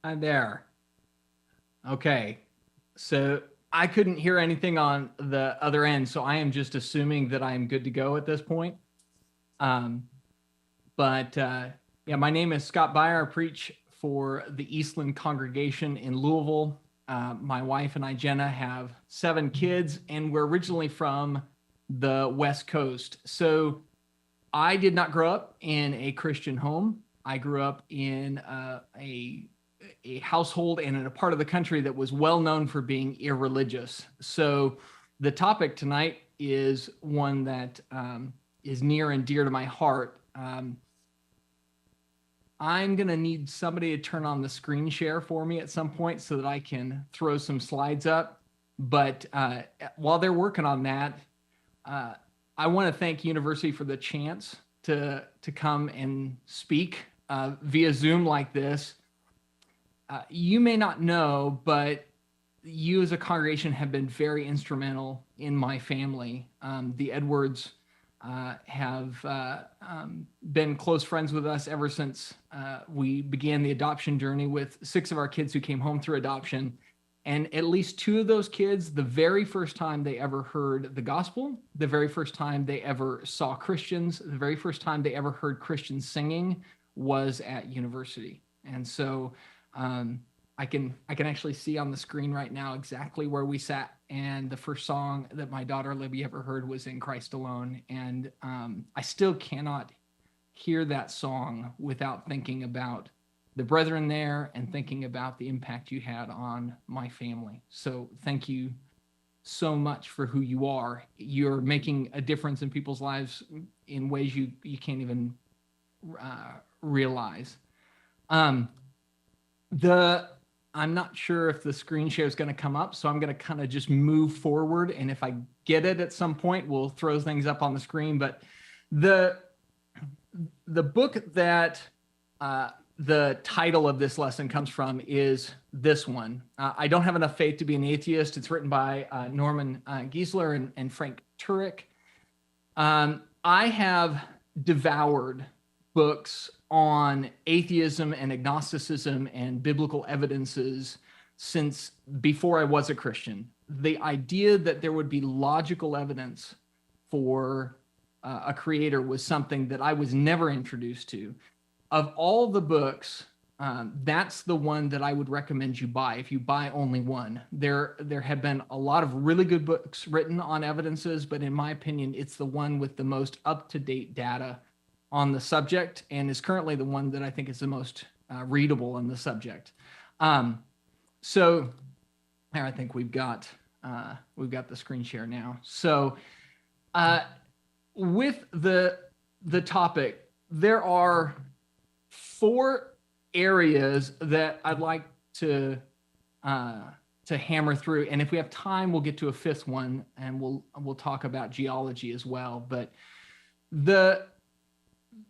Hi there. Okay. So I couldn't hear anything on the other end, so I am just assuming that I am good to go at this point. Um, but yeah, my name is Scott Beyer. I preach for the Eastland congregation in Louisville. My wife and I, Jenna, have 7 kids, and we're originally from the West Coast. So I did not grow up in a Christian home. I grew up in a household and in a part of the country that was well known for being irreligious. So the topic tonight is one that is near and dear to my heart. I'm going to need somebody to turn on the screen share for me at some point so that I can throw some slides up. But while they're working on that, I want to thank University for the chance to come and speak via Zoom like this. You may not know, but you as a congregation have been very instrumental in my family. The Edwards have been close friends with us ever since we began the adoption journey with 6 of our kids who came home through adoption. And at least 2 of those kids, the very first time they ever heard the gospel, the very first time they ever saw Christians, the very first time they ever heard Christians singing was at university. And so I can actually see on the screen right now exactly where we sat. And the first song that my daughter Libby ever heard was "In Christ Alone." And I still cannot hear that song without thinking about the brethren there and thinking about the impact you had on my family. So thank you so much for who you are. You're making a difference in people's lives in ways you can't even realize. I'm not sure if the screen share is going to come up, so I'm going to kind of just move forward. And if I get it at some point, we'll throw things up on the screen. But the book that the title of this lesson comes from is this one. I Don't Have Enough Faith to Be an Atheist. It's written by Norman Geisler and Frank Turek. I have devoured books on atheism and agnosticism and biblical evidences since before I was a Christian. The idea that there would be logical evidence for a creator was something that I was never introduced to. Of all the books, that's the one that I would recommend you buy if you buy only one. There have been a lot of really good books written on evidences, but in my opinion, it's the one with the most up-to-date data on the subject, and is currently the one that I think is the most readable on the subject. So there, I think we've got the screen share now. So with the topic, there are 4 areas that I'd like to hammer through, and if we have time, we'll get to a 5th one, and we'll talk about geology as well. But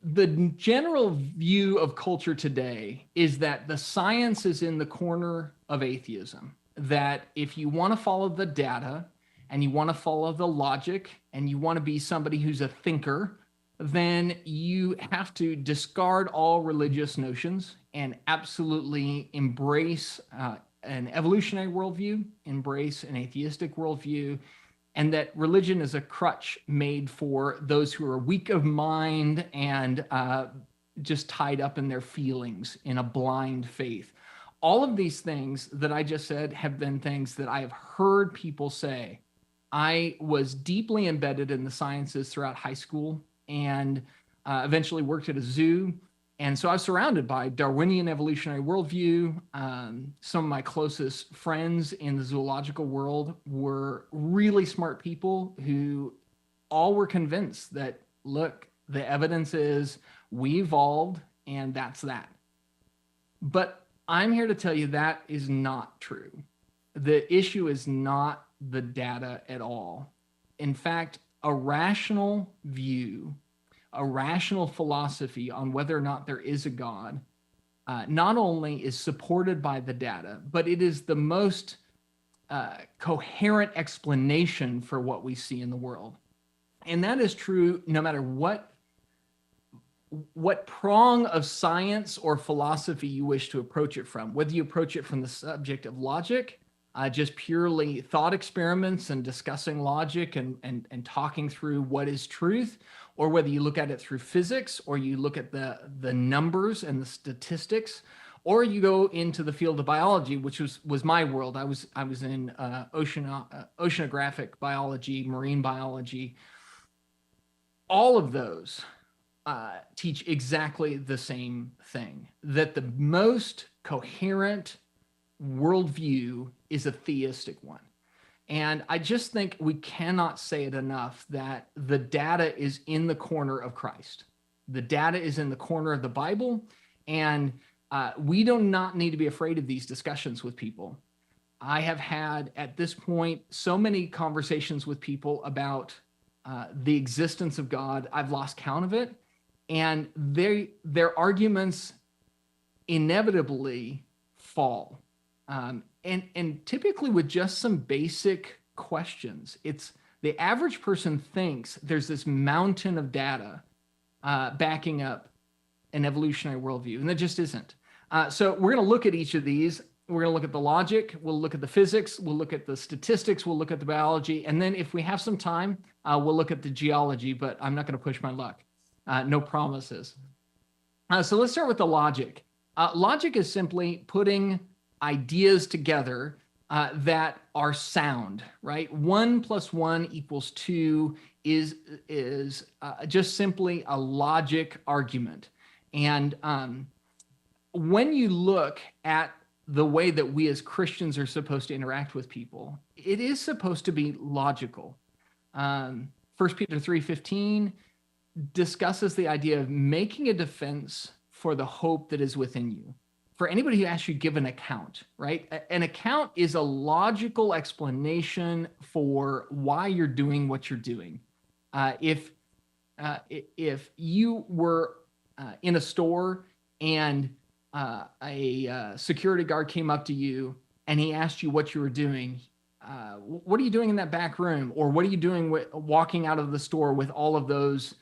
the general view of culture today is that the science is in the corner of atheism. That if you want to follow the data and you want to follow the logic and you want to be somebody who's a thinker, then you have to discard all religious notions and absolutely embrace an evolutionary worldview, embrace an atheistic worldview, and that religion is a crutch made for those who are weak of mind and just tied up in their feelings in a blind faith. All of these things that I just said have been things that I have heard people say. I was deeply embedded in the sciences throughout high school and eventually worked at a zoo. And so I was surrounded by Darwinian evolutionary worldview. Some of my closest friends in the zoological world were really smart people who all were convinced that, look, the evidence is we evolved and that's that. But I'm here to tell you that is not true. The issue is not the data at all. In fact, a rational view, a rational philosophy on whether or not there is a God, not only is supported by the data, but it is the most coherent explanation for what we see in the world. And that is true no matter what what prong of science or philosophy you wish to approach it from, whether you approach it from the subject of logic, just purely thought experiments and discussing logic and talking through what is truth, or whether you look at it through physics, or you look at the numbers and the statistics, or you go into the field of biology, which was my world. I was in oceanographic biology, marine biology. All of those teach exactly the same thing, that the most coherent worldview is a theistic one. And I just think we cannot say it enough that the data is in the corner of Christ. The data is in the corner of the Bible, and we do not need to be afraid of these discussions with people. I have had, at this point, so many conversations with people about the existence of God. I've lost count of it. And their arguments inevitably fall. And typically with just some basic questions. It's the average person thinks there's this mountain of data backing up an evolutionary worldview, and there just isn't. So we're going to look at each of these. We're going to look at the logic, we'll look at the physics, we'll look at the statistics, we'll look at the biology, and then if we have some time, we'll look at the geology, but I'm not going to push my luck. No promises. So let's start with the logic. Logic is simply putting ideas together that are sound, right? 1 + 1 = 2 is just simply a logic argument. And when you look at the way that we as Christians are supposed to interact with people, it is supposed to be logical. 1 Peter 3:15 discusses the idea of making a defense for the hope that is within you. For anybody who asks you to give an account, right? An account is a logical explanation for why you're doing what you're doing. If you were in a store and a security guard came up to you and he asked you what you were doing, what are you doing in that back room? Or what are you doing walking out of the store with all of those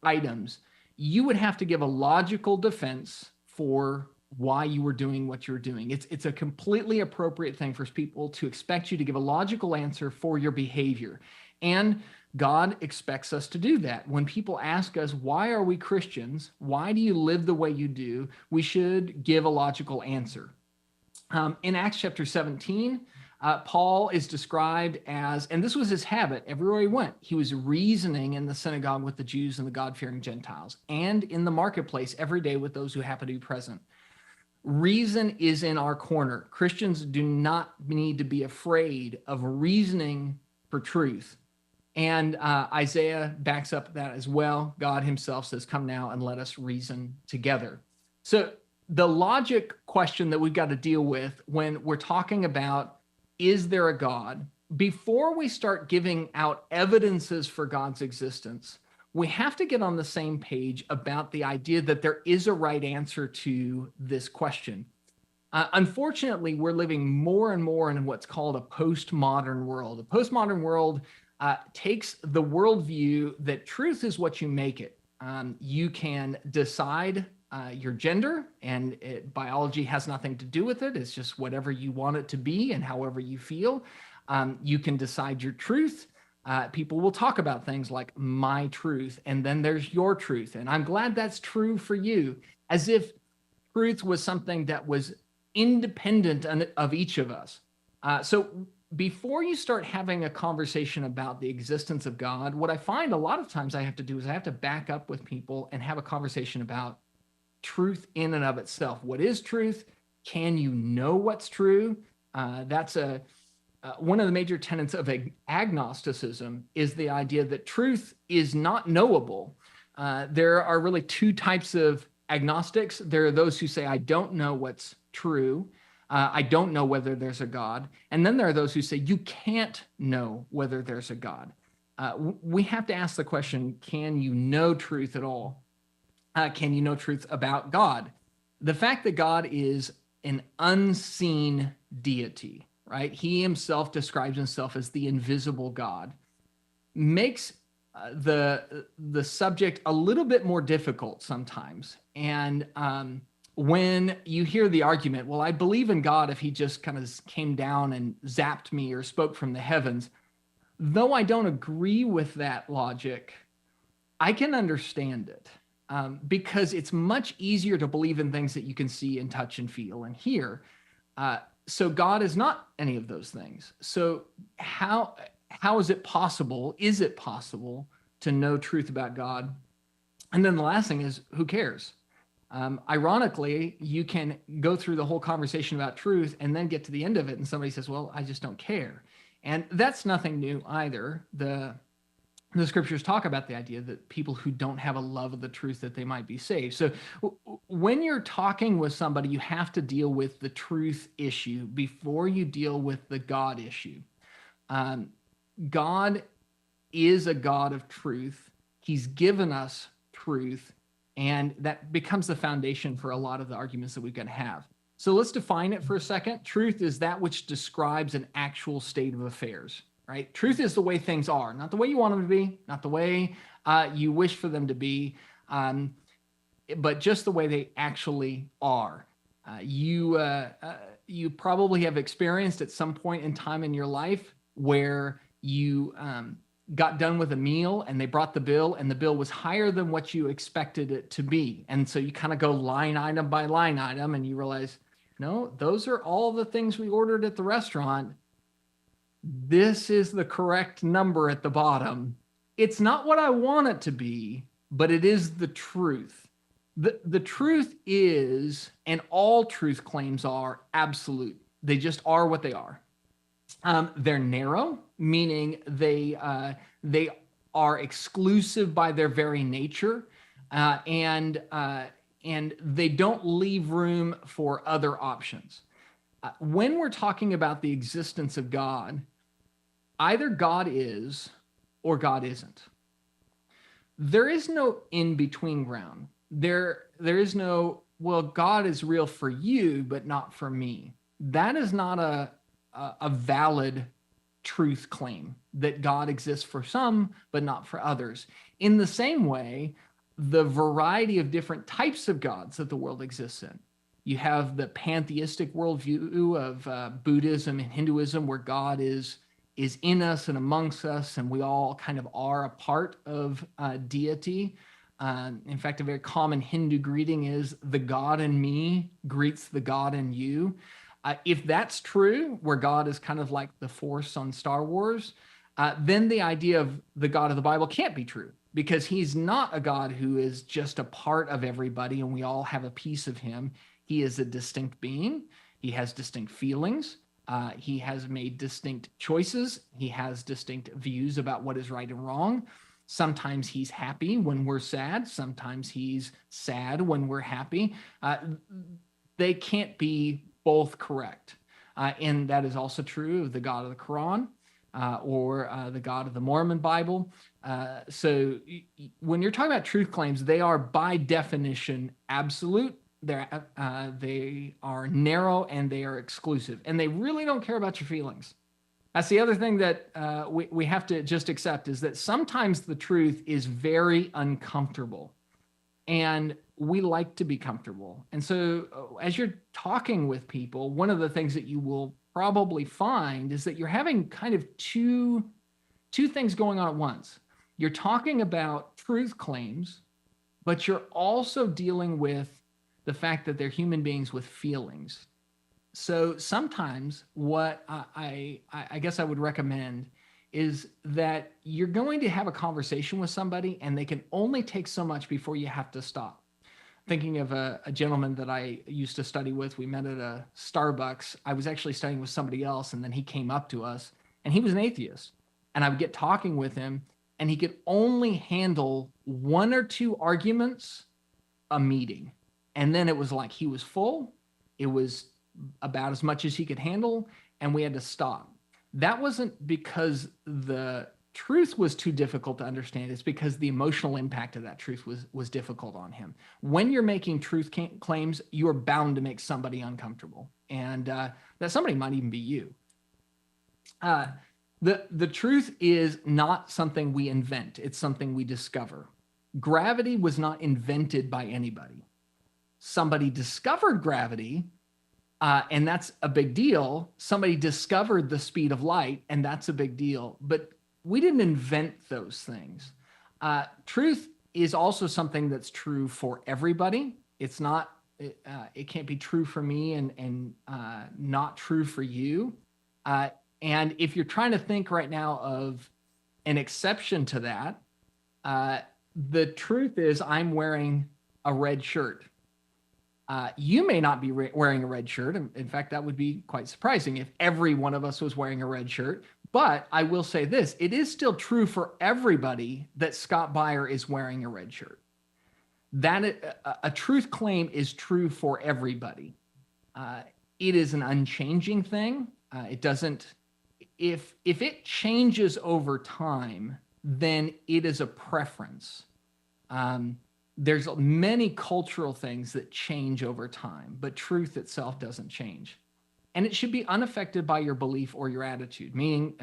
items? You would have to give a logical defense for why you were doing what you were doing. It's a completely appropriate thing for people to expect you to give a logical answer for your behavior. And God expects us to do that. When people ask us, why are we Christians? Why do you live the way you do? We should give a logical answer. In Acts chapter 17, Paul is described as, and this was his habit everywhere he went, he was reasoning in the synagogue with the Jews and the God-fearing Gentiles, and in the marketplace every day with those who happen to be present. Reason is in our corner. Christians do not need to be afraid of reasoning for truth. And Isaiah backs up that as well. God himself says, come now and let us reason together. So the logic question that we've got to deal with when we're talking about, is there a God? Before we start giving out evidences for God's existence, we have to get on the same page about the idea that there is a right answer to this question. Unfortunately, we're living more and more in what's called a postmodern world. A postmodern world takes the worldview that truth is what you make it. You can decide your gender, and biology has nothing to do with it. It's just whatever you want it to be and however you feel. You can decide your truth. People will talk about things like my truth, and then there's your truth. And I'm glad that's true for you, as if truth was something that was independent of each of us. So before you start having a conversation about the existence of God, what I find a lot of times I have to do is I have to back up with people and have a conversation about truth in and of itself. What is truth? Can you know what's true? That's one of the major tenets of agnosticism is the idea that truth is not knowable. There are really two types of agnostics. There are those who say, I don't know what's true. I don't know whether there's a God. And then there are those who say, you can't know whether there's a God. We have to ask the question, can you know truth at all? Can you know truth about God? The fact that God is an unseen deity, right? He himself describes himself as the invisible God, makes the subject a little bit more difficult sometimes. And when you hear the argument, well, I believe in God if he just kind of came down and zapped me or spoke from the heavens, though I don't agree with that logic, I can understand it because it's much easier to believe in things that you can see and touch and feel and hear. So God is not any of those things. So how is it possible? Is it possible to know truth about God? And then the last thing is, who cares? Ironically, you can go through the whole conversation about truth and then get to the end of it and somebody says, well, I just don't care. And that's nothing new either. The scriptures talk about the idea that people who don't have a love of the truth, that they might be saved. So when you're talking with somebody, you have to deal with the truth issue before you deal with the God issue. God is a God of truth. He's given us truth, and that becomes the foundation for a lot of the arguments that we're going to have. So let's define it for a second. Truth is that which describes an actual state of affairs. Right? Truth is the way things are, not the way you want them to be, not the way you wish for them to be, but just the way they actually are. You probably have experienced at some point in time in your life where you got done with a meal and they brought the bill and the bill was higher than what you expected it to be. And so you kind of go line item by line item and you realize, no, those are all the things we ordered at the restaurant. This is the correct number at the bottom. It's not what I want it to be, but it is the truth. The truth is, and all truth claims are absolute. They just are what they are. They're narrow, meaning they are exclusive by their very nature, and they don't leave room for other options. When we're talking about the existence of God, either God is or God isn't. There is no in-between ground. There is no, well, God is real for you, but not for me. That is not a valid truth claim, that God exists for some, but not for others. In the same way, the variety of different types of gods that the world exists in. You have the pantheistic worldview of Buddhism and Hinduism, where God is in us and amongst us, and we all kind of are a part of deity. In fact, a very common Hindu greeting is, the God in me greets the God in you. If that's true, where God is kind of like the Force on Star Wars, then the idea of the God of the Bible can't be true, because he's not a God who is just a part of everybody and we all have a piece of him. He is a distinct being. He has distinct feelings. He has made distinct choices. He has distinct views about what is right and wrong. Sometimes he's happy when we're sad. Sometimes he's sad when we're happy. They can't be both correct. And that is also true of the God of the Quran or the God of the Mormon Bible. So when you're talking about truth claims, they are by definition absolute. They are narrow and they are exclusive, and they really don't care about your feelings. That's the other thing that we have to just accept, is that sometimes the truth is very uncomfortable, and we like to be comfortable. And so as you're talking with people, one of the things that you will probably find is that you're having kind of two things going on at once. You're talking about truth claims, but you're also dealing with the fact that they're human beings with feelings. So sometimes what I guess I would recommend is that you're going to have a conversation with somebody and they can only take so much before you have to stop. Thinking of a gentleman that I used to study with, we met at a Starbucks. I was actually studying with somebody else, and then he came up to us, and he was an atheist. And I would get talking with him, and he could only handle one or two arguments a meeting. And then it was like he was full. It was about as much as he could handle, and we had to stop. That wasn't because the truth was too difficult to understand. It's because the emotional impact of that truth was difficult on him. When you're making truth claims, you're bound to make somebody uncomfortable, and that somebody might even be you. The truth is not something we invent. It's something we discover. Gravity was not invented by anybody. Somebody discovered gravity, and that's a big deal. Somebody discovered the speed of light, and that's a big deal. But we didn't invent those things. Truth is also something that's true for everybody. It's not. It can't be true for me and not true for you. And if you're trying to think right now of an exception to that, the truth is I'm wearing a red shirt. You may not be wearing a red shirt. In fact, that would be quite surprising if every one of us was wearing a red shirt. But I will say this, it is still true for everybody that Scott Beyer is wearing a red shirt. That a truth claim is true for everybody. It is an unchanging thing. It doesn't, if it changes over time, then it is a preference. There's many cultural things that change over time, but truth itself doesn't change. And it should be unaffected by your belief or your attitude, meaning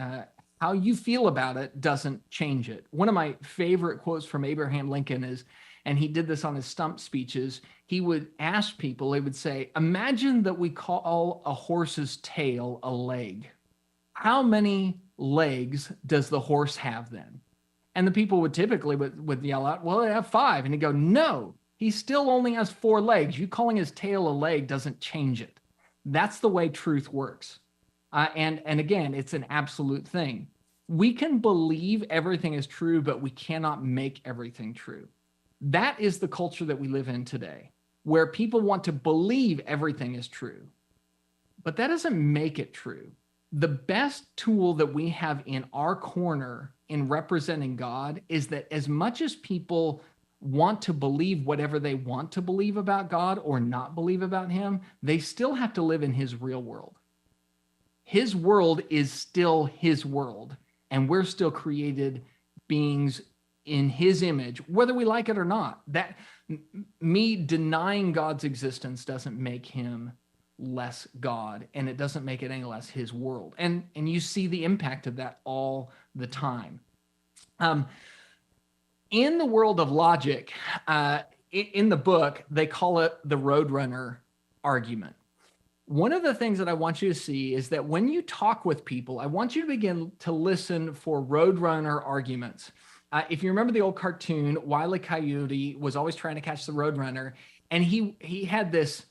how you feel about it doesn't change it. One of my favorite quotes from Abraham Lincoln is, and he did this on his stump speeches, he would ask people, he would say, imagine that we call a horse's tail a leg. How many legs does the horse have then? And the people would typically would yell out, well, they have 5. And he'd go, no, he still only has 4 legs. You calling his tail a leg doesn't change it. That's the way truth works. And again, it's an absolute thing. We can believe everything is true, but we cannot make everything true. That is the culture that we live in today, where people want to believe everything is true, but that doesn't make it true. The best tool that we have in our corner in representing God is that as much as people want to believe whatever they want to believe about God or not believe about him, they still have to live in his real world. His world is still his world, and we're still created beings in his image, whether we like it or not. That me denying God's existence doesn't make him less God, and it doesn't make it any less his world. And you see the impact of that all the time. In the world of logic, in the book, they call it the Roadrunner argument. One of the things that I want you to see is that when you talk with people, I want you to begin to listen for Roadrunner arguments. If you remember the old cartoon, Wile E. Coyote was always trying to catch the Roadrunner, and he had this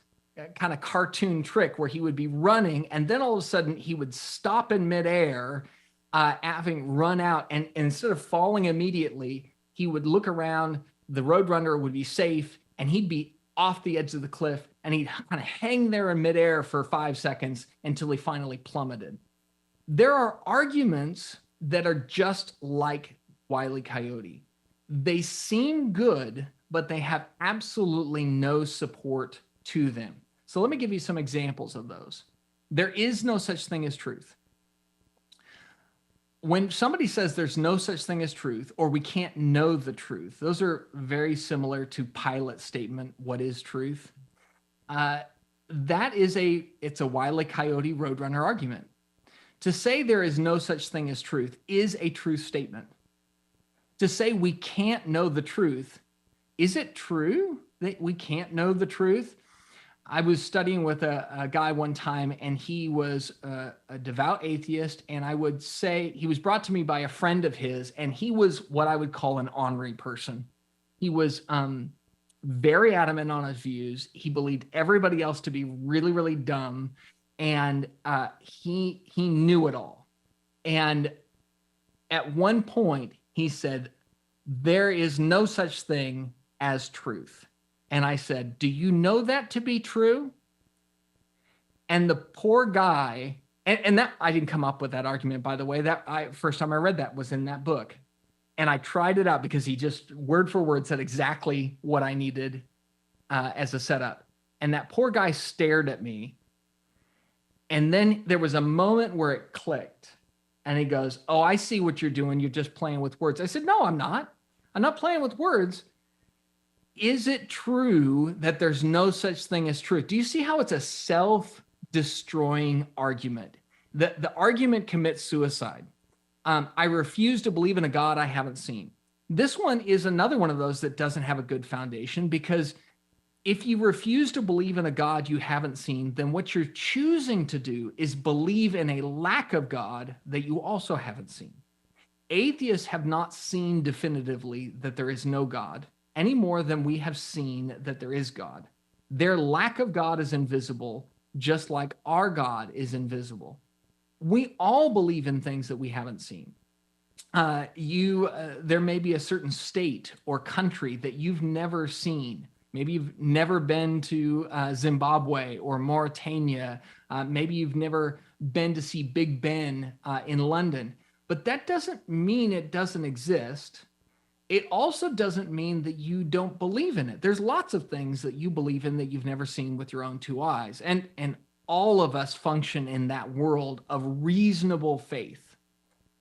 kind of cartoon trick where he would be running, and then all of a sudden he would stop in midair, having run out, and instead of falling immediately, he would look around, the Roadrunner would be safe, and he'd be off the edge of the cliff, and he'd kind of hang there in midair for 5 seconds until he finally plummeted. There are arguments that are just like Wile E. Coyote. They seem good, but they have absolutely no support to them. So let me give you some examples of those. There is no such thing as truth. When somebody says there's no such thing as truth, or we can't know the truth, those are very similar to Pilate's statement, what is truth? It's a Wile E. Coyote Roadrunner argument. To say there is no such thing as truth is a truth statement. To say we can't know the truth, is it true that we can't know the truth? I was studying with a guy one time, and he was a devout atheist, and I would say he was brought to me by a friend of his, and he was what I would call an ornery person. He was very adamant on his views. He believed everybody else to be really, really dumb, and he knew it all. And at one point, he said, there is no such thing as truth. And I said, do you know that to be true? And the poor guy, and that I didn't come up with that argument, by the way. First time I read that was in that book. And I tried it out because he just word for word said exactly what I needed as a setup. And that poor guy stared at me. And then there was a moment where it clicked. And he goes, oh, I see what you're doing. You're just playing with words. I said, no, I'm not. I'm not playing with words. Is it true that there's no such thing as truth? Do you see how it's a self-destroying argument? The argument commits suicide. I refuse to believe in a God I haven't seen. This one is another one of those that doesn't have a good foundation, because if you refuse to believe in a God you haven't seen, then what you're choosing to do is believe in a lack of God that you also haven't seen. Atheists have not seen definitively that there is no God any more than we have seen that there is God. Their lack of God is invisible, just like our God is invisible. We all believe in things that we haven't seen. There may be a certain state or country that you've never seen. Maybe you've never been to Zimbabwe or Mauritania. Maybe you've never been to see Big Ben in London. But that doesn't mean it doesn't exist. It also doesn't mean that you don't believe in it. There's lots of things that you believe in that you've never seen with your own two eyes. And all of us function in that world of reasonable faith.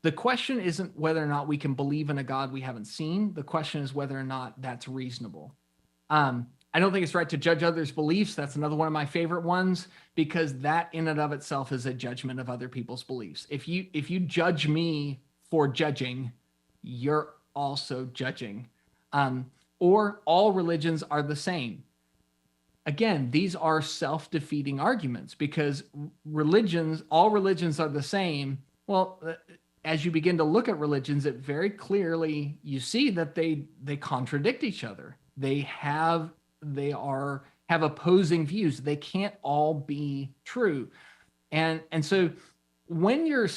The question isn't whether or not we can believe in a God we haven't seen. The question is whether or not that's reasonable. I don't think it's right to judge others' beliefs. That's another one of my favorite ones, because that in and of itself is a judgment of other people's beliefs. If you judge me for judging, you're also judging. Or all religions are the same. Again, these are self-defeating arguments, because all religions are the same. Well, as you begin to look at religions, it very clearly, you see that they contradict each other. They have opposing views. They can't all be true. And so when you're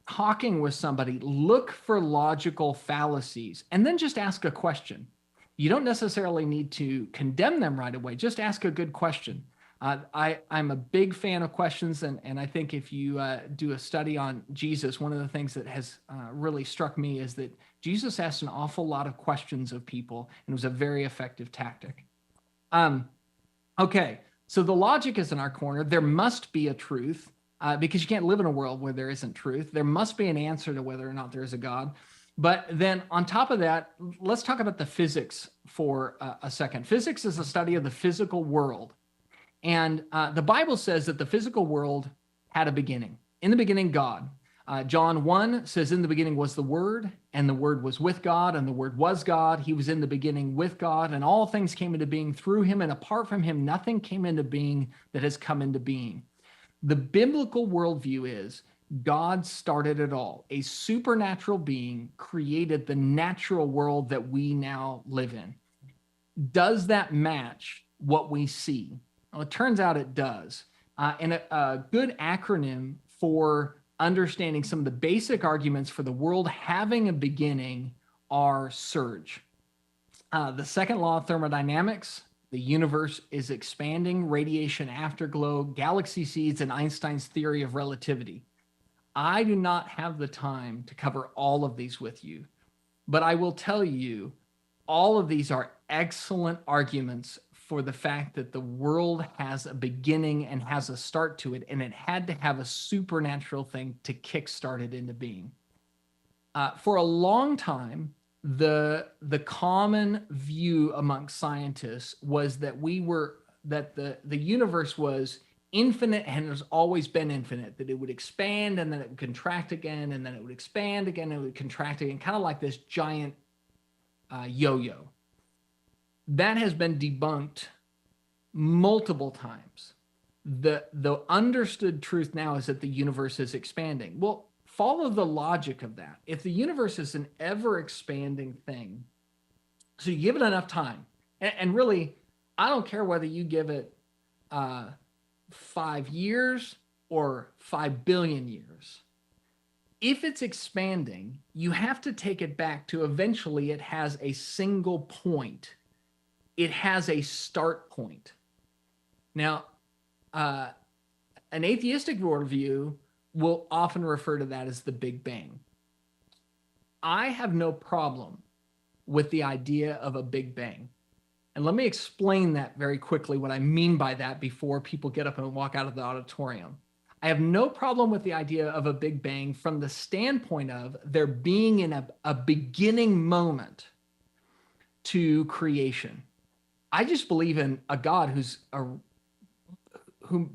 talking with somebody, look for logical fallacies and then just ask a question. You don't necessarily need to condemn them right away. Just ask a good question. I'm a big fan of questions, and I think if you do a study on Jesus, one of the things that has really struck me is that Jesus asked an awful lot of questions of people, and it was a very effective tactic. Okay, so the logic is in our corner. There must be a truth, because you can't live in a world where there isn't truth. There must be an answer to whether or not there is a God. But then on top of that, let's talk about the physics for a second. Physics is a study of the physical world. And the Bible says that the physical world had a beginning. In the beginning, God. John 1 says, in the beginning was the Word, and the Word was with God, and the Word was God. He was in the beginning with God, and all things came into being through him, and apart from him, nothing came into being that has come into being. The biblical worldview is God started it all. A supernatural being created the natural world that we now live in. Does that match what we see? Well, it turns out it does. And a good acronym for understanding some of the basic arguments for the world having a beginning are SURGE. The second law of thermodynamics, the universe is expanding, radiation afterglow, galaxy seeds, and Einstein's theory of relativity. I do not have the time to cover all of these with you, but I will tell you all of these are excellent arguments for the fact that the world has a beginning and has a start to it, and it had to have a supernatural thing to kickstart it into being. For a long time, the common view among scientists was that the universe was infinite and has always been infinite, that it would expand and then it would contract again, and then it would expand again and it would contract again, kind of like this giant yo-yo. That has been debunked multiple times. The understood truth now is that the universe is expanding. Well, follow the logic of that. If the universe is an ever-expanding thing, so you give it enough time, and really, I don't care whether you give it 5 years or 5 billion years. If it's expanding, you have to take it back to eventually it has a single point. It has a start point. Now, an atheistic worldview will often refer to that as the Big Bang. I have no problem with the idea of a Big Bang. And let me explain that very quickly, what I mean by that, before people get up and walk out of the auditorium. I have no problem with the idea of a Big Bang from the standpoint of there being in a beginning moment to creation. I just believe in a God who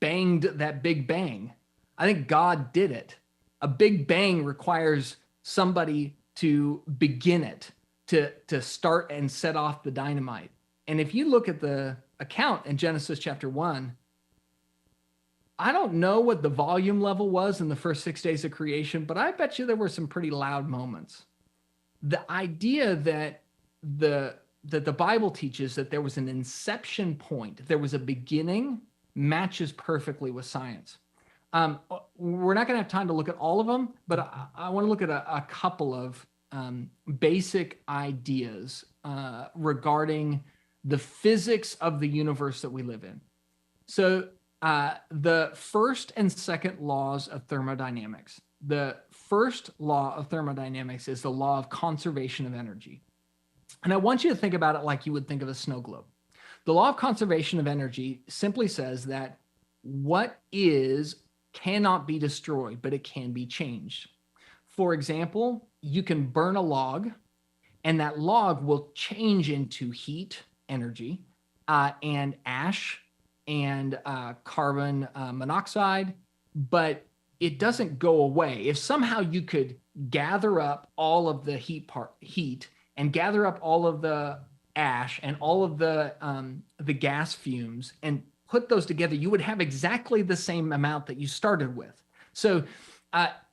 banged that Big Bang. I think God did it. A big bang requires somebody to begin it, to start and set off the dynamite. And if you look at the account in Genesis chapter 1, I don't know what the volume level was in the first 6 days of creation, but I bet you there were some pretty loud moments. The idea that the Bible teaches that there was an inception point, there was a beginning, matches perfectly with science. We're not going to have time to look at all of them, but I want to look at a couple of basic ideas regarding the physics of the universe that we live in. So the first and second laws of thermodynamics. The first law of thermodynamics is the law of conservation of energy. And I want you to think about it like you would think of a snow globe. The law of conservation of energy simply says that what is cannot be destroyed, but it can be changed. For example, you can burn a log, and that log will change into heat, energy, and ash, and carbon monoxide, but it doesn't go away. If somehow you could gather up all of the heat and gather up all of the ash and all of the gas fumes and put those together, you would have exactly the same amount that you started with. So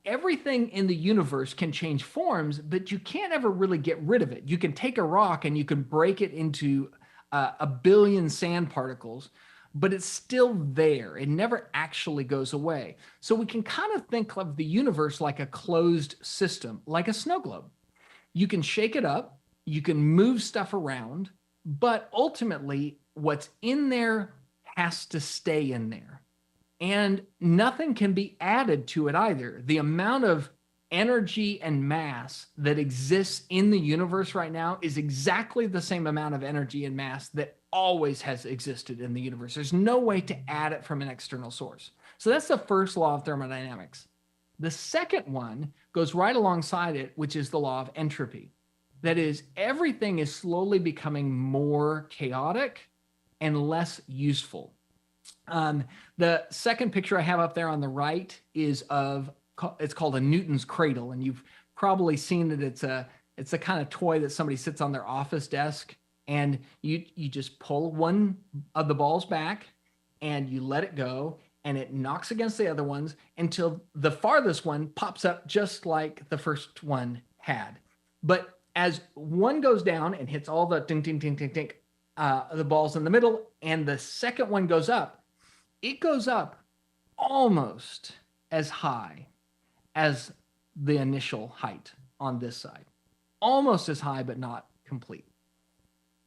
everything in the universe can change forms, but you can't ever really get rid of it. You can take a rock and you can break it into a billion sand particles, but it's still there. It never actually goes away. So we can kind of think of the universe like a closed system, like a snow globe. You can shake it up, you can move stuff around, but ultimately what's in there has to stay in there. And nothing can be added to it either. The amount of energy and mass that exists in the universe right now is exactly the same amount of energy and mass that always has existed in the universe. There's no way to add it from an external source. So that's the first law of thermodynamics. The second one goes right alongside it, which is the law of entropy. That is, everything is slowly becoming more chaotic and less useful. The second picture I have up there on the right is it's called a Newton's cradle, and you've probably seen that it's a kind of toy that somebody sits on their office desk, and you just pull one of the balls back and you let it go, and it knocks against the other ones until the farthest one pops up just like the first one had. But as one goes down and hits all the ding, ding, ding, ding, ding, the balls in the middle, and the second one goes up, it goes up almost as high as the initial height on this side. Almost as high, but not complete.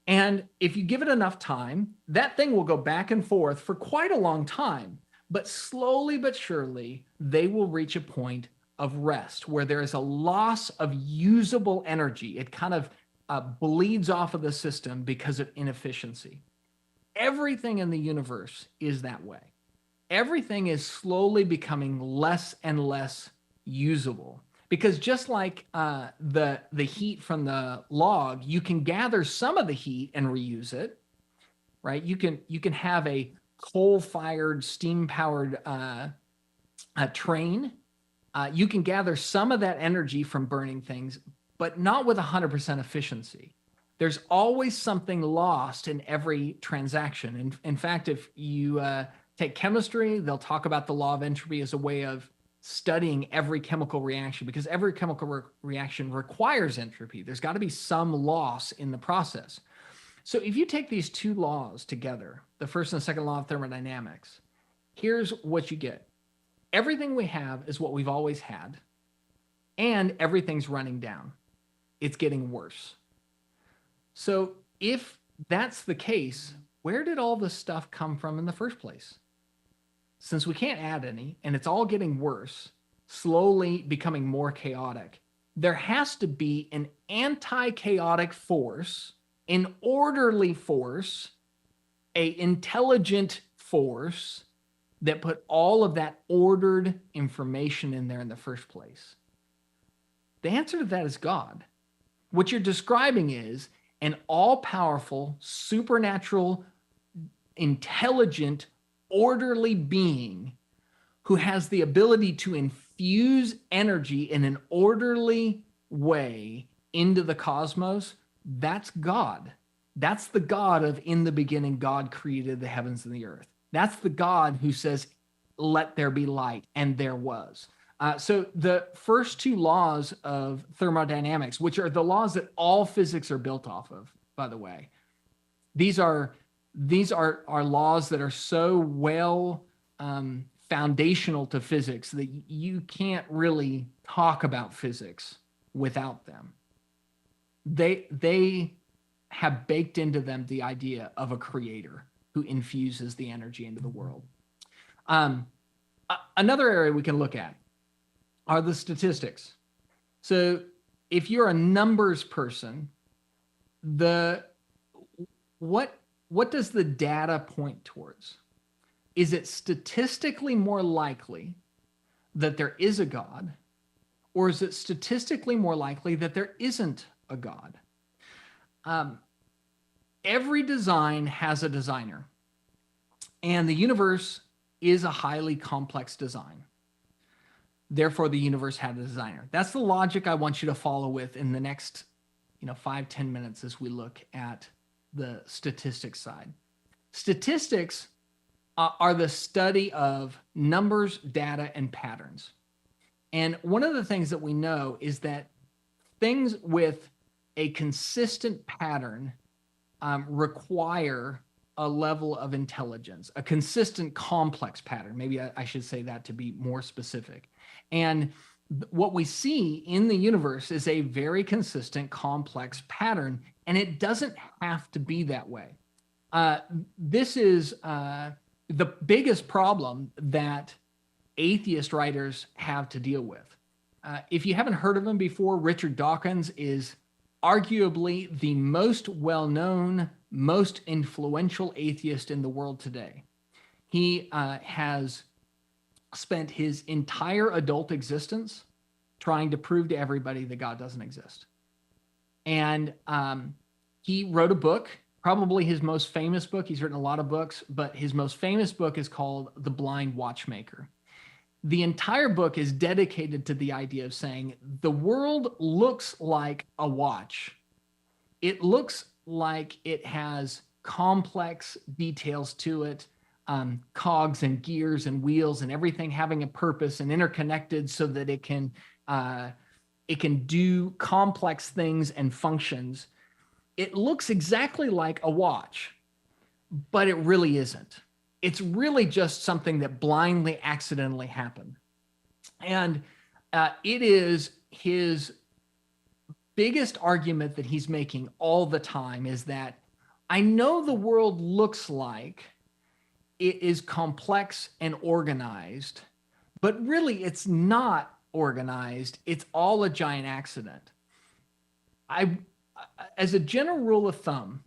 And if you give it enough time, that thing will go back and forth for quite a long time, but slowly but surely, they will reach a point of rest where there is a loss of usable energy. It kind of bleeds off of the system because of inefficiency. Everything in the universe is that way. Everything is slowly becoming less and less usable, because just like the heat from the log, you can gather some of the heat and reuse it, right? You can have a coal-fired, steam-powered train. You can gather some of that energy from burning things, but not with 100% efficiency. There's always something lost in every transaction. In fact, if you take chemistry, they'll talk about the law of entropy as a way of studying every chemical reaction, because every chemical reaction requires entropy. There's got to be some loss in the process. So if you take these two laws together, the first and the second law of thermodynamics, here's what you get. Everything we have is what we've always had, and everything's running down. It's getting worse. So if that's the case, where did all this stuff come from in the first place? Since we can't add any, and it's all getting worse, slowly becoming more chaotic, there has to be an anti-chaotic force, an orderly force, an intelligent force that put all of that ordered information in there in the first place. The answer to that is God. What you're describing is an all-powerful, supernatural, intelligent, orderly being who has the ability to infuse infuse energy in an orderly way into the cosmos, that's God. That's the God of in the beginning, God created the heavens and the earth. That's the God who says, let there be light, and there was. So the first two laws of thermodynamics, which are the laws that all physics are built off of, by the way, these are laws that are so well foundational to physics that you can't really talk about physics without them. They have baked into them the idea of a creator who infuses the energy into the world. Another area we can look at are the statistics. So if you're a numbers person, what does the data point towards? Is it statistically more likely that there is a God, or is it statistically more likely that there isn't a God? Every design has a designer, and the universe is a highly complex design. Therefore, the universe had a designer. That's the logic I want you to follow with in the next 5-10 minutes as we look at the statistics side. Statistics are the study of numbers, data, and patterns. And one of the things that we know is that things with a consistent pattern require a level of intelligence, a consistent complex pattern. Maybe I should say that to be more specific. And what we see in the universe is a very consistent complex pattern, and it doesn't have to be that way. This is the biggest problem that atheist writers have to deal with. If you haven't heard of him before, Richard Dawkins is arguably the most well-known, most influential atheist in the world today. He has spent his entire adult existence trying to prove to everybody that God doesn't exist. And he wrote a book, probably his most famous book. He's written a lot of books, but his most famous book is called The Blind Watchmaker. The entire book is dedicated to the idea of saying the world looks like a watch. It looks like it has complex details to it, cogs and gears and wheels and everything having a purpose and interconnected so that it can do complex things and functions. It looks exactly like a watch, but it really isn't. It's really just something that blindly, accidentally happened. And it is his biggest argument that he's making all the time is that I know the world looks like it is complex and organized, but really it's not organized. It's all a giant accident. As a general rule of thumb,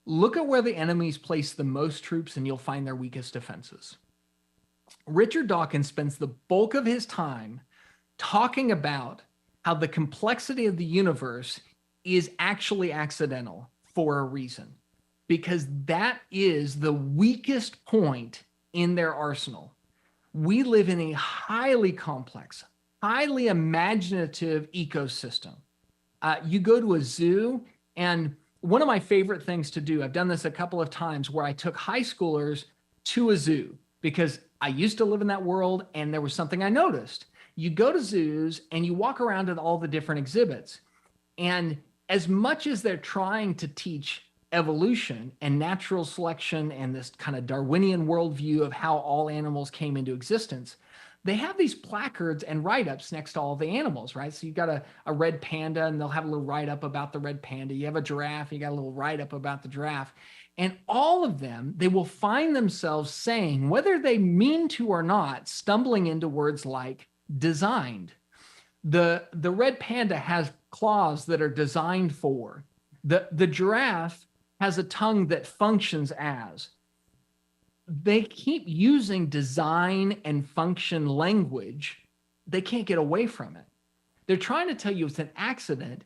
look at where the enemies place the most troops and you'll find their weakest defenses. Richard Dawkins spends the bulk of his time talking about how the complexity of the universe is actually accidental for a reason, because that is the weakest point in their arsenal. We live in a highly complex, highly imaginative ecosystem. You go to a zoo, and one of my favorite things to do, I've done this a couple of times where I took high schoolers to a zoo because I used to live in that world and there was something I noticed. You go to zoos and you walk around at all the different exhibits. And as much as they're trying to teach evolution and natural selection and this kind of Darwinian worldview of how all animals came into existence, they have these placards and write-ups next to all the animals, right? So you've got a red panda and they'll have a little write-up about the red panda. You have a giraffe, you got a little write-up about the giraffe. And all of them, they will find themselves saying, whether they mean to or not, stumbling into words like designed. The red panda has claws that are designed for. The giraffe has a tongue that functions as. They keep using design and function language. They can't get away from it. They're trying to tell you it's an accident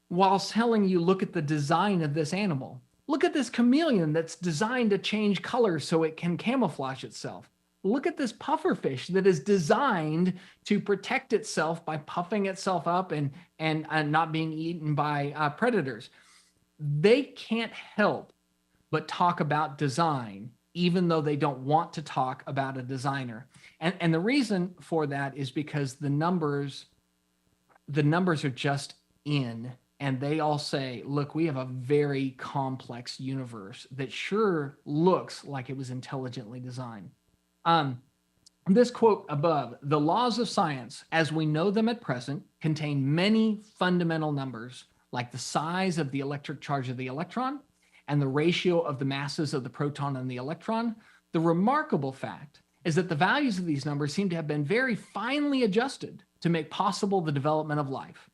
while telling you, look at the design of this animal. Look at this chameleon that's designed to change colors so it can camouflage itself. look at this pufferfish that is designed to protect itself by puffing itself up and not being eaten by predators. They can't help but talk about design, even though they don't want to talk about a designer. And the reason for that is because the numbers are just in, and they all say, look, we have a very complex universe that sure looks like it was intelligently designed. This quote above, the laws of science as we know them at present contain many fundamental numbers, like the size of the electric charge of the electron and the ratio of the masses of the proton and the electron. The remarkable fact is that the values of these numbers seem to have been very finely adjusted to make possible the development of life.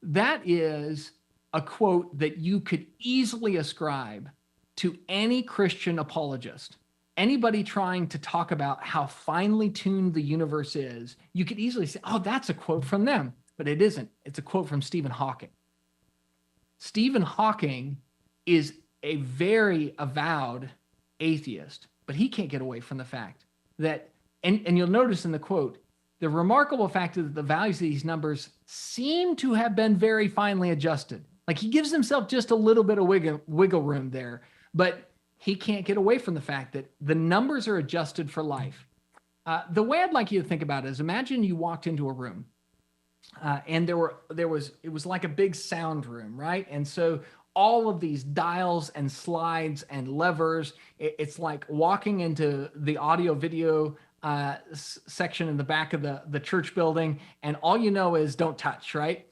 That is a quote that you could easily ascribe to any Christian apologist. Anybody trying to talk about how finely tuned the universe is, you could easily say, oh, that's a quote from them. But it isn't. It's a quote from Stephen Hawking. Stephen Hawking is a very avowed atheist, but he can't get away from the fact that, and you'll notice in the quote, the remarkable fact is that the values of these numbers seem to have been very finely adjusted. Like he gives himself just a little bit of wiggle room there, but he can't get away from the fact that the numbers are adjusted for life. The way I'd like you to think about it is imagine you walked into a room and it was like a big sound room, right? And so all of these dials and slides and levers, it's like walking into the audio video section in the back of the church building, and all you know is don't touch, right?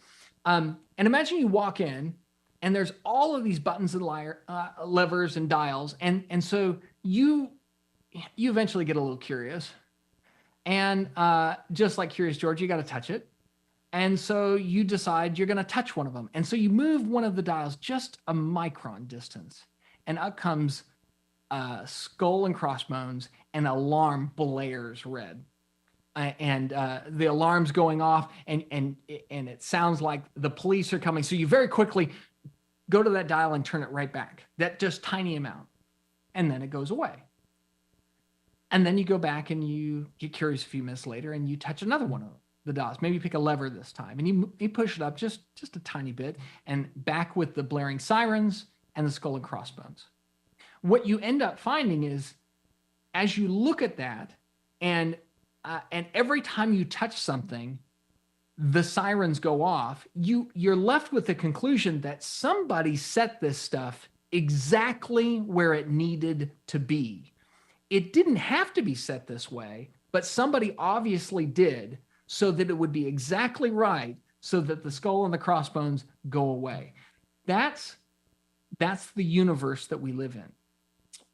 And imagine you walk in and there's all of these buttons and levers and dials. And so you eventually get a little curious. And just like Curious George, you got to touch it. And so you decide you're going to touch one of them. And so you move one of the dials just a micron distance. And up comes skull and crossbones, and alarm blares red. And the alarm's going off, and it sounds like the police are coming. So you very quickly go to that dial and turn it right back, that just tiny amount. And then it goes away. And then you go back and you get curious a few minutes later and you touch another one of the dials. Maybe you pick a lever this time and you push it up just a tiny bit, and back with the blaring sirens and the skull and crossbones. What you end up finding is, as you look at that, and every time you touch something, the sirens go off, you're left with the conclusion that somebody set this stuff exactly where it needed to be. It didn't have to be set this way, but somebody obviously did, so that it would be exactly right, so that the skull and the crossbones go away. That's the universe that we live in.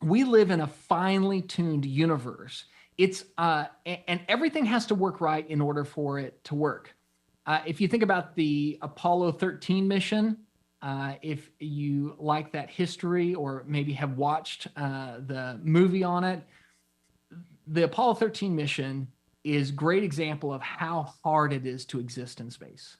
We live in a finely tuned universe. It's and everything has to work right in order for it to work. If you think about the Apollo 13 mission, if you like that history or maybe have watched the movie on it, the Apollo 13 mission is a great example of how hard it is to exist in space.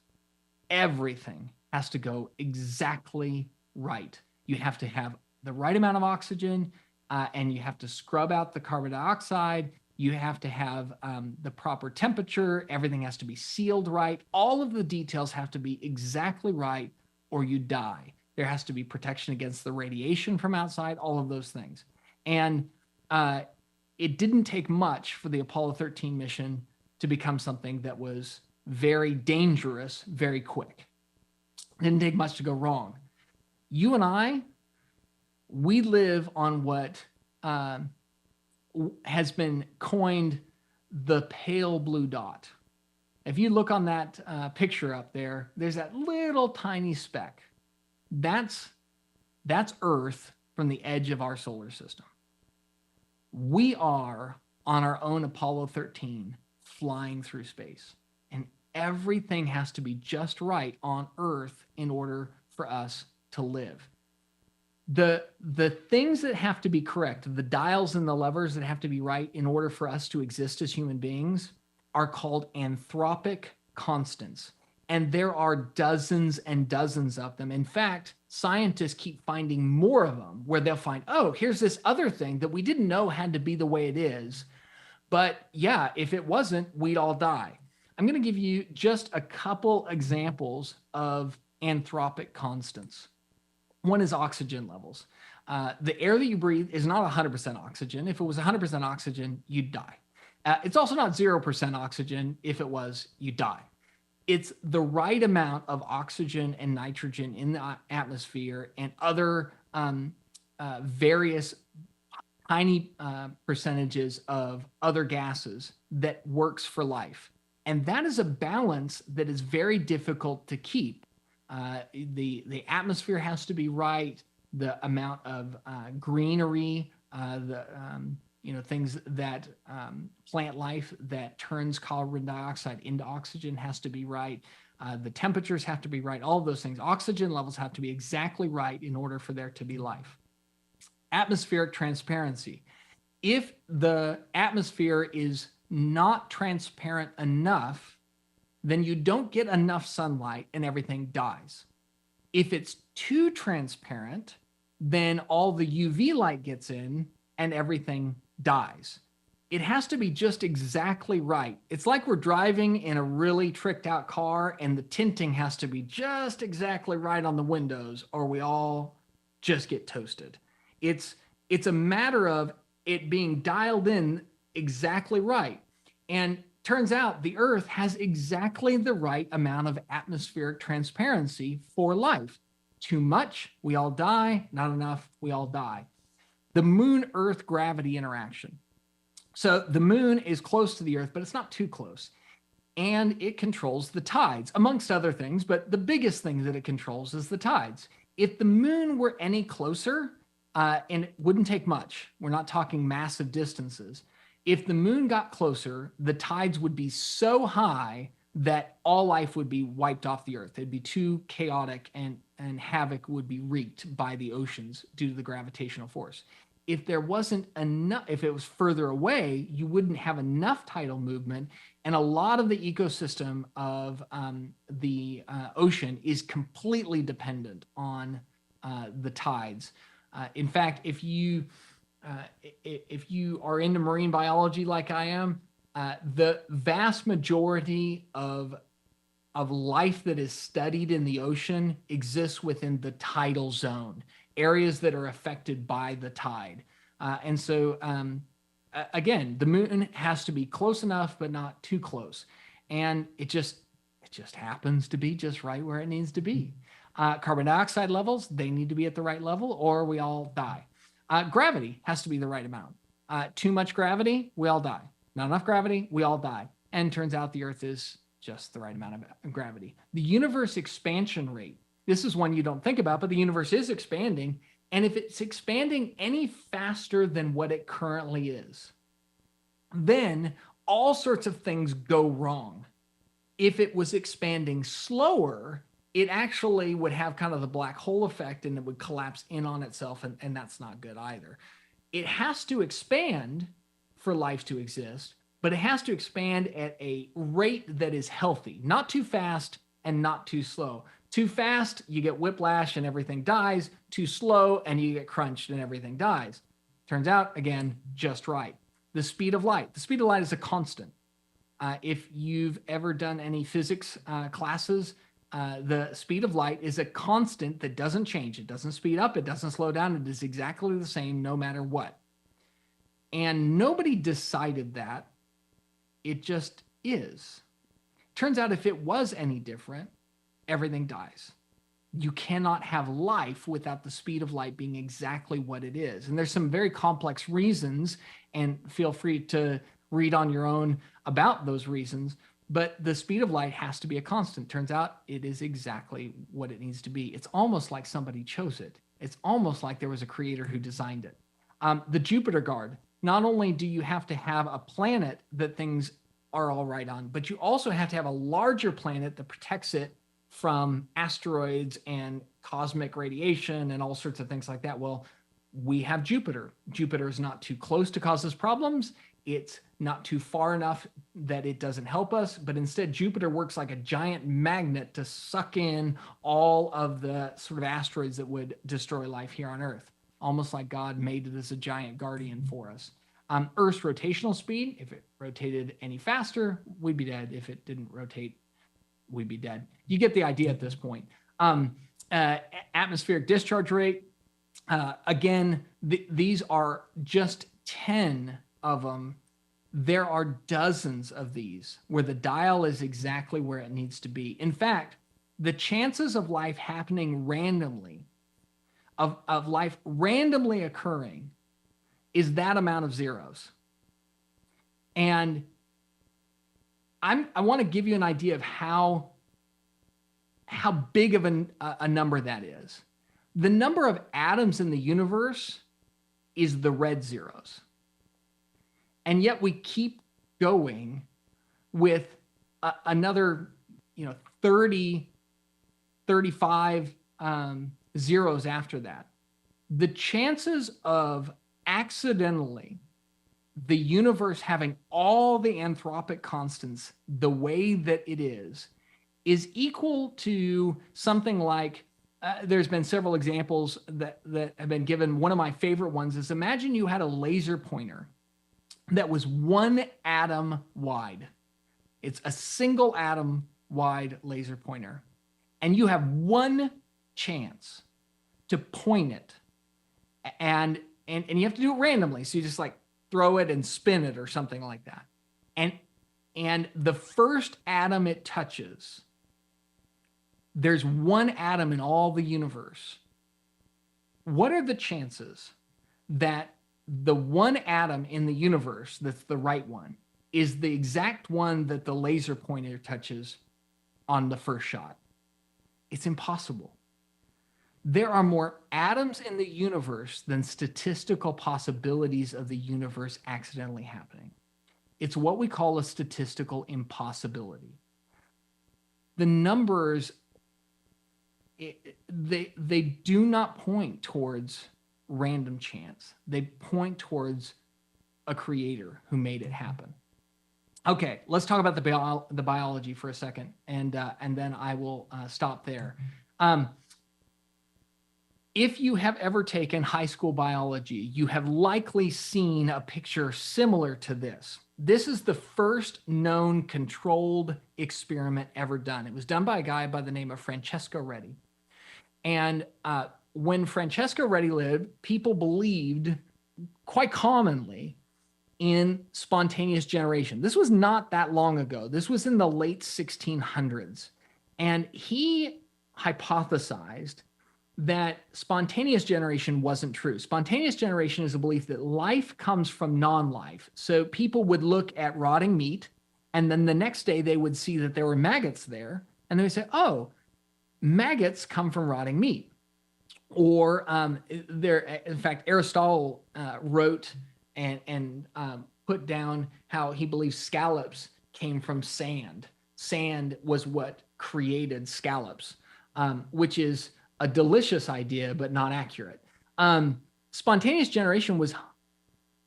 Everything has to go exactly right. You have to have the right amount of oxygen, and you have to scrub out the carbon dioxide. You have to have the proper temperature. Everything has to be sealed right. All of the details have to be exactly right, or you die. There has to be protection against the radiation from outside, all of those things. And it didn't take much for the Apollo 13 mission to become something that was very dangerous very quick. It didn't take much to go wrong. You and I, we live on what has been coined the pale blue dot. If you look on that picture up there, there's that little tiny speck. That's Earth from the edge of our solar system. We are on our own Apollo 13 flying through space, and everything has to be just right on Earth in order for us to live. The things that have to be correct, the dials and the levers that have to be right in order for us to exist as human beings, are called anthropic constants. And there are dozens and dozens of them. In fact, scientists keep finding more of them, where they'll find, oh, here's this other thing that we didn't know had to be the way it is. But yeah, if it wasn't, we'd all die. I'm going to give you just a couple examples of anthropic constants. One is oxygen levels. The air that you breathe is not 100% oxygen. If it was 100% oxygen, you'd die. It's also not 0% oxygen. If it was, you die. It's the right amount of oxygen and nitrogen in the atmosphere and other various tiny percentages of other gases that works for life. And that is a balance that is very difficult to keep. The atmosphere has to be right. The amount of greenery, things that plant life that turns carbon dioxide into oxygen has to be right. The temperatures have to be right. All of those things. Oxygen levels have to be exactly right in order for there to be life. Atmospheric transparency. If the atmosphere is not transparent enough, then you don't get enough sunlight and everything dies. If it's too transparent, then all the UV light gets in and everything dies. It has to be just exactly right. It's like we're driving in a really tricked out car and the tinting has to be just exactly right on the windows or we all just get toasted. It's a matter of it being dialed in exactly right. And turns out the Earth has exactly the right amount of atmospheric transparency for life. Too much, we all die. Not enough, we all die. The Moon-Earth gravity interaction. So the moon is close to the Earth, but it's not too close. And it controls the tides, amongst other things. But the biggest thing that it controls is the tides. If the moon were any closer, and it wouldn't take much. We're not talking massive distances. If the moon got closer, the tides would be so high that all life would be wiped off the Earth. It'd be too chaotic and havoc would be wreaked by the oceans due to the gravitational force. If there wasn't enough, if it was further away, you wouldn't have enough tidal movement. And a lot of the ecosystem of the ocean is completely dependent on the tides. In fact, if you are into marine biology like I am, the vast majority of life that is studied in the ocean exists within the tidal zone, areas that are affected by the tide. And so, again, the moon has to be close enough, but not too close. And it just happens to be just right where it needs to be. Carbon dioxide levels, they need to be at the right level or we all die. Gravity has to be the right amount. Too much gravity, we all die. Not enough gravity, we all die. And turns out the Earth is just the right amount of gravity. The universe expansion rate, this is one you don't think about, but the universe is expanding. And if it's expanding any faster than what it currently is, then all sorts of things go wrong. If it was expanding slower, it actually would have kind of the black hole effect and it would collapse in on itself. And that's not good either. It has to expand for life to exist, but it has to expand at a rate that is healthy, not too fast and not too slow. Too fast, you get whiplash and everything dies. Too slow and you get crunched and everything dies. Turns out, again, just right. The speed of light. The speed of light is a constant. If you've ever done any physics classes, the speed of light is a constant that doesn't change. It doesn't speed up. It doesn't slow down. It is exactly the same no matter what. And nobody decided that. It just is. Turns out if it was any different, everything dies. You cannot have life without the speed of light being exactly what it is. And there's some very complex reasons, and feel free to read on your own about those reasons. But the speed of light has to be a constant. Turns out it is exactly what it needs to be. It's almost like somebody chose it. It's almost like there was a creator who designed it. The Jupiter guard. Not only do you have to have a planet that things are all right on, but you also have to have a larger planet that protects it from asteroids and cosmic radiation and all sorts of things like that. Well, we have Jupiter. Jupiter is not too close to cause us problems. It's not too far enough that it doesn't help us, but instead Jupiter works like a giant magnet to suck in all of the sort of asteroids that would destroy life here on Earth, almost like God made it as a giant guardian for us. Earth's rotational speed, if it rotated any faster, we'd be dead. If it didn't rotate, we'd be dead. You get the idea at this point. Atmospheric discharge rate, again, these are just 10 of them. There are dozens of these where the dial is exactly where it needs to be. In fact, the chances of life happening randomly, of life randomly occurring, is that amount of zeros. And I want to give you an idea of how big of a number that is. The number of atoms in the universe is the red zeros. And yet we keep going with another 30, 35 zeros after that. The chances of accidentally the universe having all the anthropic constants the way that it is equal to something like, there's been several examples that have been given. One of my favorite ones is, imagine you had a laser pointer that was 1 atom wide. It's a single atom wide laser pointer. And you have one chance to point it. And you have to do it randomly. So you just like throw it and spin it or something like that. And the first atom it touches, there's 1 atom in all the universe. What are the chances that the 1 atom in the universe that's the right one is the exact one that the laser pointer touches on the first shot? It's impossible. There are more atoms in the universe than statistical possibilities of the universe accidentally happening. It's what we call a statistical impossibility. The numbers, they do not point towards random chance. They point towards a creator who made it happen. Okay, let's talk about the biology for a second, and then I will stop there. If you have ever taken high school biology, you have likely seen a picture similar to this. This is the first known controlled experiment ever done. It was done by a guy by the name of Francesco Redi. And when Francesco Redi lived, people believed quite commonly in spontaneous generation. This was not that long ago. This was in the late 1600s. And he hypothesized that spontaneous generation wasn't true. Spontaneous generation is a belief that life comes from non-life. So people would look at rotting meat, and then the next day they would see that there were maggots there, and they would say, oh, maggots come from rotting meat. Or in fact, Aristotle wrote and put down how he believes scallops came from sand. Sand was what created scallops, which is a delicious idea, but not accurate. Spontaneous generation was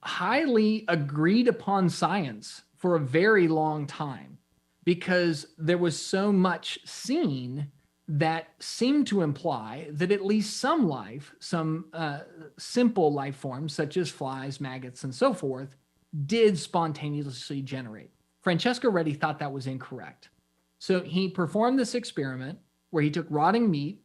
highly agreed upon science for a very long time because there was so much seen that seemed to imply that at least some life, some simple life forms such as flies, maggots, and so forth, did spontaneously generate. Francesco Redi thought that was incorrect. So he performed this experiment where he took rotting meat,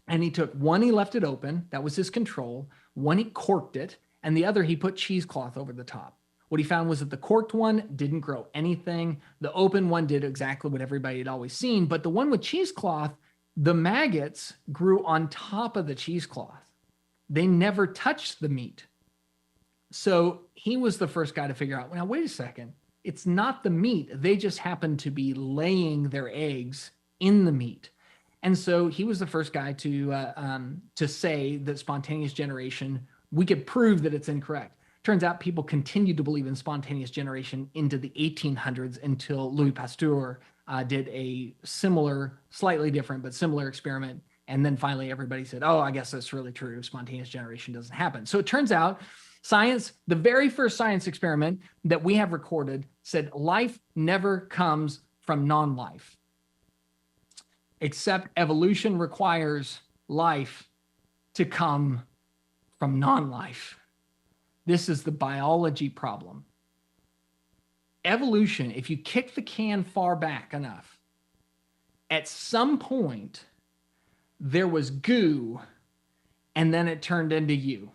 and he took one, he left it open. That was his control. One, he corked it. And the other, he put cheesecloth over the top. What he found was that the corked one didn't grow anything. The open one did exactly what everybody had always seen. But the one with cheesecloth, the maggots grew on top of the cheesecloth. They never touched the meat. So he was the first guy to figure out, now, wait a second. It's not the meat. They just happen to be laying their eggs in the meat. And so he was the first guy to say that spontaneous generation, we could prove that it's incorrect. Turns out people continued to believe in spontaneous generation into the 1800s until Louis Pasteur did a similar, slightly different, but similar experiment. And then finally everybody said, oh, I guess that's really true. Spontaneous generation doesn't happen. So it turns out science, the very first science experiment that we have recorded said life never comes from non-life. Except evolution requires life to come from non-life. This is the biology problem. Evolution, if you kick the can far back enough, at some point, there was goo, and then it turned into you.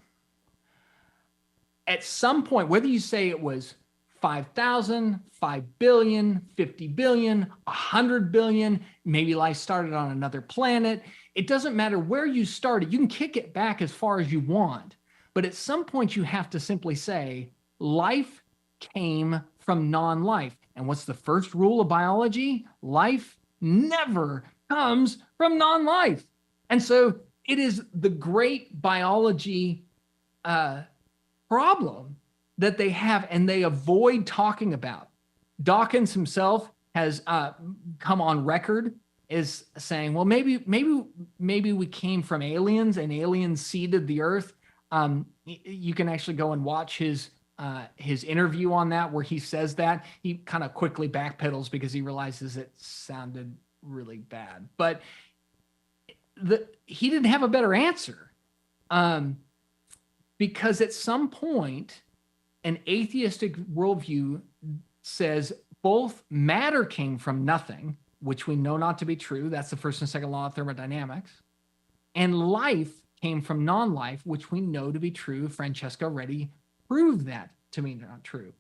At some point, whether you say it was 5,000, 5 billion, 50 billion, 100 billion, maybe life started on another planet, it doesn't matter where you started. You can kick it back as far as you want. But at some point, you have to simply say, life came from non-life. And what's the first rule of biology? Life never comes from non-life. And so it is the great biology problem that they have, and they avoid talking about. Dawkins himself has come on record as saying, well, maybe we came from aliens and aliens seeded the earth. You can actually go and watch his interview on that, where he says that. He kind of quickly backpedals because he realizes it sounded really bad. But he didn't have a better answer, because at some point, an atheistic worldview says both matter came from nothing, which we know not to be true. That's the first and second law of thermodynamics. And life came from non-life, which we know to be true. Francesca already proved that to be not true.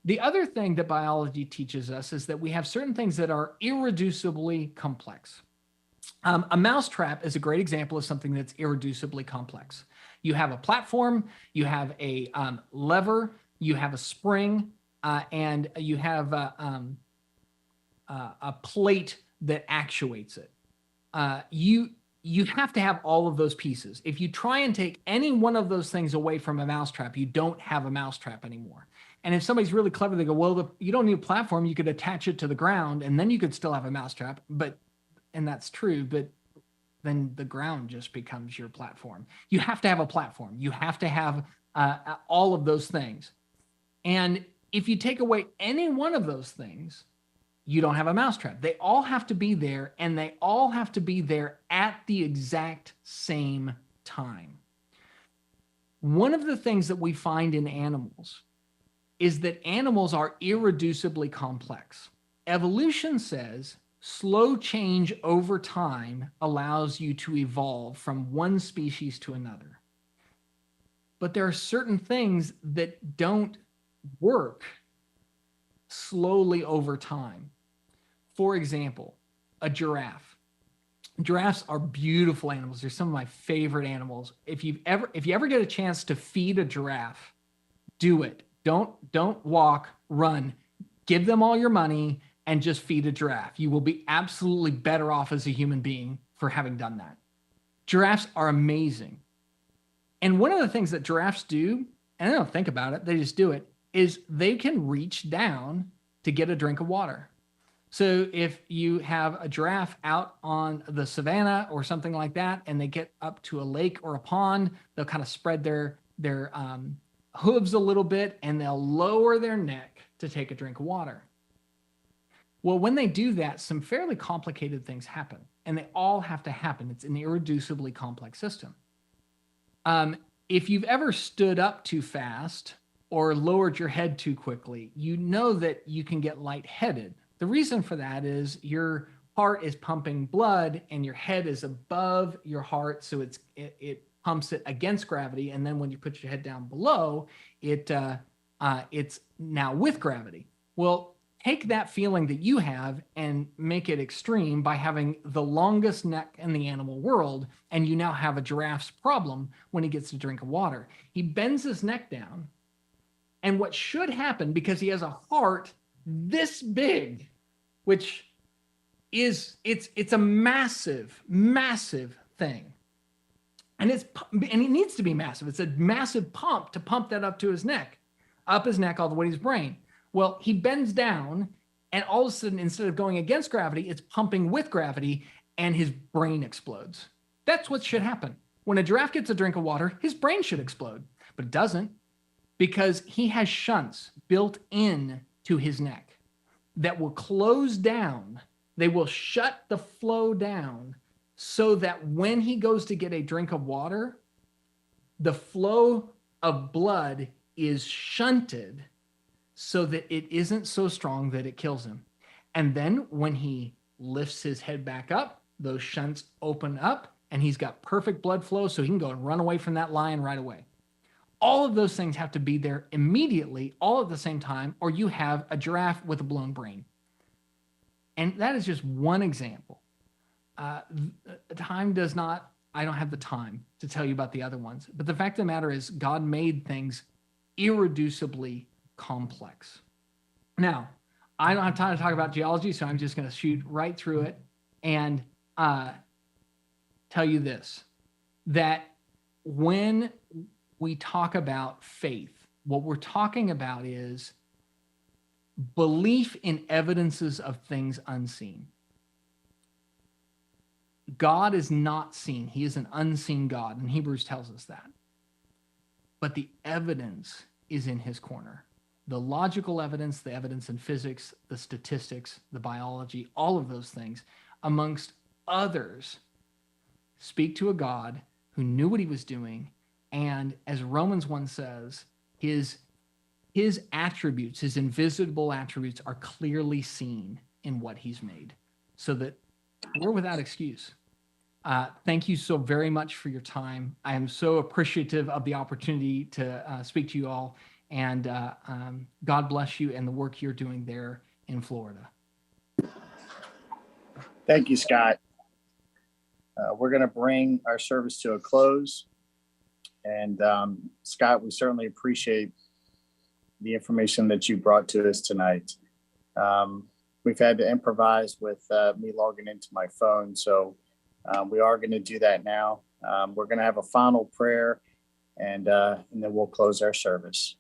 The other thing that biology teaches us is that we have certain things that are irreducibly complex. A mousetrap is a great example of something that's irreducibly complex. You have a platform, you have a lever, you have a spring, and you have a plate that actuates it. You have to have all of those pieces. If you try and take any one of those things away from a mousetrap, you don't have a mousetrap anymore. And if somebody's really clever, they go, well, you don't need a platform. You could attach it to the ground, and then you could still have a mousetrap. And that's true, but then the ground just becomes your platform. You have to have a platform. You have to have all of those things. And if you take away any one of those things, you don't have a mousetrap. They all have to be there, and they all have to be there at the exact same time. One of the things that we find in animals is that animals are irreducibly complex. Evolution says slow change over time allows you to evolve from one species to another. But there are certain things that don't work slowly over time. For example, a giraffe. Giraffes are beautiful animals. They're some of my favorite animals. If you ever get a chance to feed a giraffe, do it. Don't walk, run. Give them all your money and just feed a giraffe. You will be absolutely better off as a human being for having done that. Giraffes are amazing. And one of the things that giraffes do, and they don't think about it, they just do it, is they can reach down to get a drink of water. So if you have a giraffe out on the savannah or something like that, and they get up to a lake or a pond, they'll kind of spread their hooves a little bit, and they'll lower their neck to take a drink of water. Well, when they do that, some fairly complicated things happen, and they all have to happen. It's an irreducibly complex system. If you've ever stood up too fast or lowered your head too quickly, you know that you can get lightheaded. The reason for that is your heart is pumping blood and your head is above your heart, so it pumps it against gravity, and then when you put your head down below, it's now with gravity. Well, take that feeling that you have and make it extreme by having the longest neck in the animal world, and you now have a giraffe's problem when he gets to drink of water. He bends his neck down, and what should happen, because he has a heart this big, which is it's a massive, massive thing. And it needs to be massive. It's a massive pump to pump that up his neck all the way to his brain. Well, he bends down, and all of a sudden, instead of going against gravity, it's pumping with gravity, and his brain explodes. That's what should happen. When a giraffe gets a drink of water, his brain should explode, but it doesn't, because he has shunts built in to his neck that will close down. They will shut the flow down so that when he goes to get a drink of water, the flow of blood is shunted so that it isn't so strong that it kills him. And then when he lifts his head back up, those shunts open up and he's got perfect blood flow so he can go and run away from that lion right away. All of those things have to be there immediately, all at the same time, or you have a giraffe with a blown brain. And that is just one example. Time does not, I don't have the time to tell you about the other ones. But the fact of the matter is, God made things irreducibly complex. Now, I don't have time to talk about geology, so I'm just going to shoot right through it and tell you this, that when we talk about faith, what we're talking about is belief in evidences of things unseen. God is not seen. He is an unseen God, and Hebrews tells us that. But the evidence is in his corner. The logical evidence, the evidence in physics, the statistics, the biology, all of those things, amongst others, speak to a God who knew what he was doing. And as Romans 1 says, his attributes, his invisible attributes, are clearly seen in what he's made, so that we're without excuse. Thank you so very much for your time. I am so appreciative of the opportunity to speak to you all, and God bless you and the work you're doing there in Florida. Thank you, Scott. We're going to bring our service to a close. And Scott, we certainly appreciate the information that you brought to us tonight. We've had to improvise with me logging into my phone, so we are going to do that now. We're going to have a final prayer, and then we'll close our service.